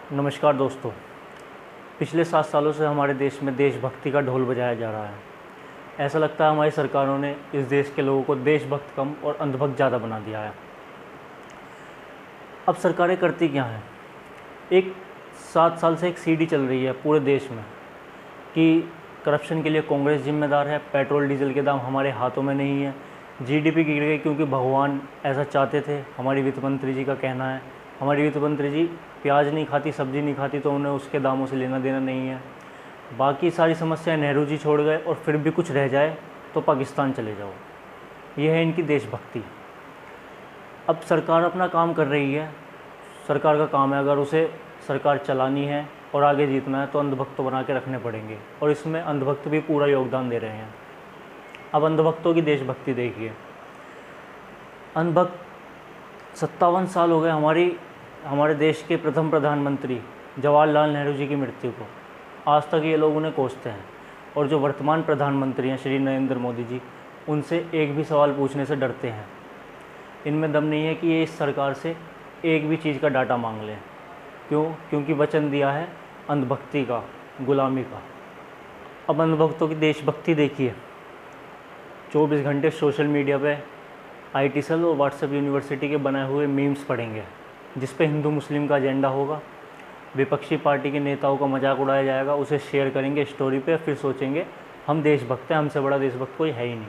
नमस्कार दोस्तों। पिछले 7 सालों से हमारे देश में देशभक्ति का ढोल बजाया जा रहा है। ऐसा लगता है हमारी सरकारों ने इस देश के लोगों को देशभक्त कम और अंधभक्त ज़्यादा बना दिया है। अब सरकारें करती क्या हैं? एक 7 साल से एक सीढ़ी चल रही है पूरे देश में कि करप्शन के लिए कांग्रेस जिम्मेदार है, पेट्रोल डीजल के दाम हमारे हाथों में नहीं है, जीडीपी गिर गई क्योंकि भगवान ऐसा चाहते थे, हमारी वित्त मंत्री जी का कहना है। हमारी वित्त मंत्री जी प्याज नहीं खाती, सब्ज़ी नहीं खाती, तो उन्हें उसके दामों से लेना देना नहीं है। बाकी सारी समस्याएं नेहरू जी छोड़ गए और फिर भी कुछ रह जाए तो पाकिस्तान चले जाओ। ये है इनकी देशभक्ति। अब सरकार अपना काम कर रही है, सरकार का काम है, अगर उसे सरकार चलानी है और आगे जीतना है तो अंधभक्त बना के रखने पड़ेंगे, और इसमें अंधभक्त भी पूरा योगदान दे रहे हैं। अब अंधभक्तों की देशभक्ति देखिए। अंधभक्त 57 साल हो गए हमारे देश के प्रथम प्रधानमंत्री जवाहरलाल नेहरू जी की मृत्यु को। आज तक ये लोग उन्हें कोसते हैं, और जो वर्तमान प्रधानमंत्री हैं श्री नरेंद्र मोदी जी, उनसे एक भी सवाल पूछने से डरते हैं। इनमें दम नहीं है कि ये इस सरकार से एक भी चीज़ का डाटा मांग लें। क्यों? क्योंकि वचन दिया है अंधभक्ति का, गुलामी का। अब अंधभक्तों की देशभक्ति देखिए। 24 घंटे सोशल मीडिया पे IT सेल और व्हाट्सएप यूनिवर्सिटी के बनाए हुए मीम्स पढ़ेंगे, जिस पे हिंदू मुस्लिम का एजेंडा होगा। विपक्षी पार्टी के नेताओं का मजाक उड़ाया जाएगा, उसे शेयर करेंगे स्टोरी पे, फिर सोचेंगे हम देशभक्त हैं, हमसे बड़ा देशभक्त कोई है ही नहीं।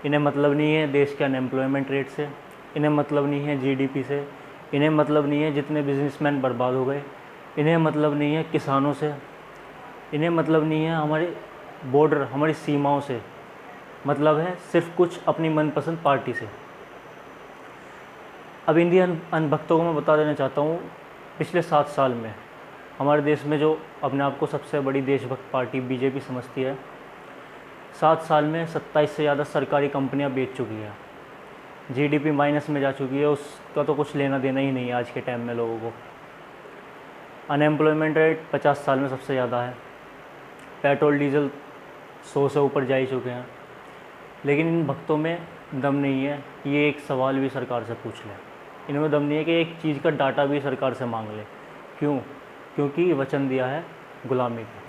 इन्हें मतलब नहीं है देश के अनएम्प्लॉयमेंट रेट से, इन्हें मतलब नहीं है GDP से, इन्हें मतलब नहीं है जितने बिजनेसमैन बर्बाद हो गए, इन्हें मतलब नहीं है किसानों से, इन्हें मतलब नहीं है हमारे बॉर्डर, हमारी सीमाओं से। मतलब है सिर्फ कुछ अपनी मनपसंद पार्टी से। अब इंडियन अंधभक्तों को मैं बता देना चाहता हूँ, पिछले 7 साल में हमारे देश में जो अपने आप को सबसे बड़ी देशभक्त पार्टी BJP समझती है, 7 साल में 27 से ज़्यादा सरकारी कंपनियां बेच चुकी है। GDP माइनस में जा चुकी है, उसका तो कुछ लेना देना ही नहीं है आज के टाइम में लोगों को। अनएम्प्लॉयमेंट रेट 50 साल में सबसे ज़्यादा है। पेट्रोल डीजल 100 से ऊपर जा ही चुके हैं। लेकिन इन भक्तों में दम नहीं है कि ये एक सवाल भी सरकार से पूछ लें। इनमें दम नहीं है कि एक चीज़ का डाटा भी सरकार से मांग ले। क्यों? क्योंकि वचन दिया है गुलामी का।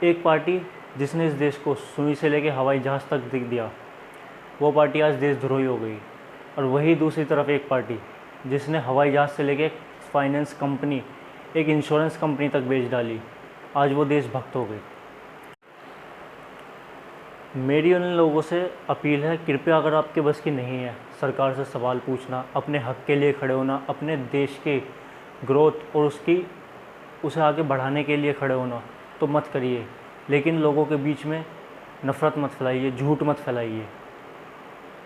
एक पार्टी जिसने इस देश को सुई से लेकर हवाई जहाज़ तक दिख दिया, वो पार्टी आज देशद्रोही हो गई। और वही दूसरी तरफ एक पार्टी जिसने हवाई जहाज़ से लेकर फाइनेंस कंपनी, एक इंश्योरेंस कंपनी तक बेच डाली, आज वो देशभक्त हो गई। मेरी उन लोगों से अपील है, कृपया अगर आपके बस की नहीं है सरकार से सवाल पूछना, अपने हक के लिए खड़े होना, अपने देश के ग्रोथ और उसे आगे बढ़ाने के लिए खड़े होना, तो मत करिए। लेकिन लोगों के बीच में नफ़रत मत फैलाइए, झूठ मत फैलाइए।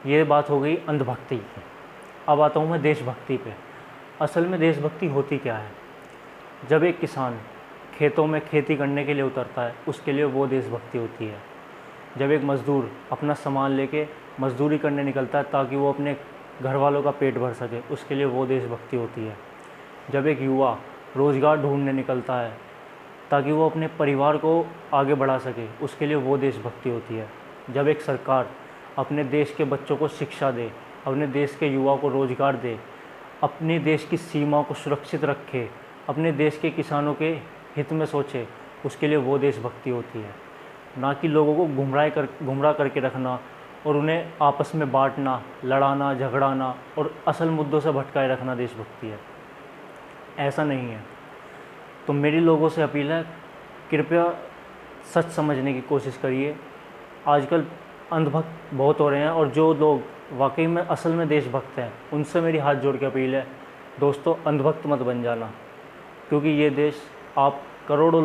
ये बात हो गई अंधभक्ति की। अब आता हूँ मैं देशभक्ति पे। असल में देशभक्ति होती क्या है? जब एक किसान खेतों में खेती करने के लिए उतरता है, उसके लिए वो देशभक्ति होती है। जब एक मज़दूर अपना सामान लेके मज़दूरी करने निकलता है ताकि वो अपने घर वालों का पेट भर सके, उसके लिए वो देशभक्ति होती है। जब एक युवा रोज़गार ढूंढने निकलता है ताकि वो अपने परिवार को आगे बढ़ा सके, उसके लिए वो देशभक्ति होती है। जब एक सरकार अपने देश के बच्चों को शिक्षा दे, अपने देश के युवा को रोज़गार दे, अपने देश की सीमाओं को सुरक्षित रखे, अपने देश के किसानों के हित में सोचे, उसके लिए वो देशभक्ति होती है। ना कि लोगों को गुमराह करके रखना और उन्हें आपस में बांटना, लड़ाना, झगड़ाना और असल मुद्दों से भटकाए रखना देशभक्ति है। ऐसा नहीं है। तो मेरी लोगों से अपील है, कृपया सच समझने की कोशिश करिए। आजकल अंधभक्त बहुत हो रहे हैं, और जो लोग वाकई में असल में देशभक्त हैं, उनसे मेरी हाथ जोड़ के अपील है, दोस्तों अंधभक्त मत बन जाना। क्योंकि ये देश आप करोड़ों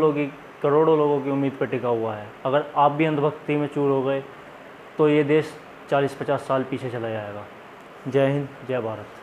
लोगों की उम्मीद पर टिका हुआ है। अगर आप भी अंधभक्ति में चूर हो गए तो ये देश 40-50 साल पीछे चला जाएगा। जय हिंद, जय भारत।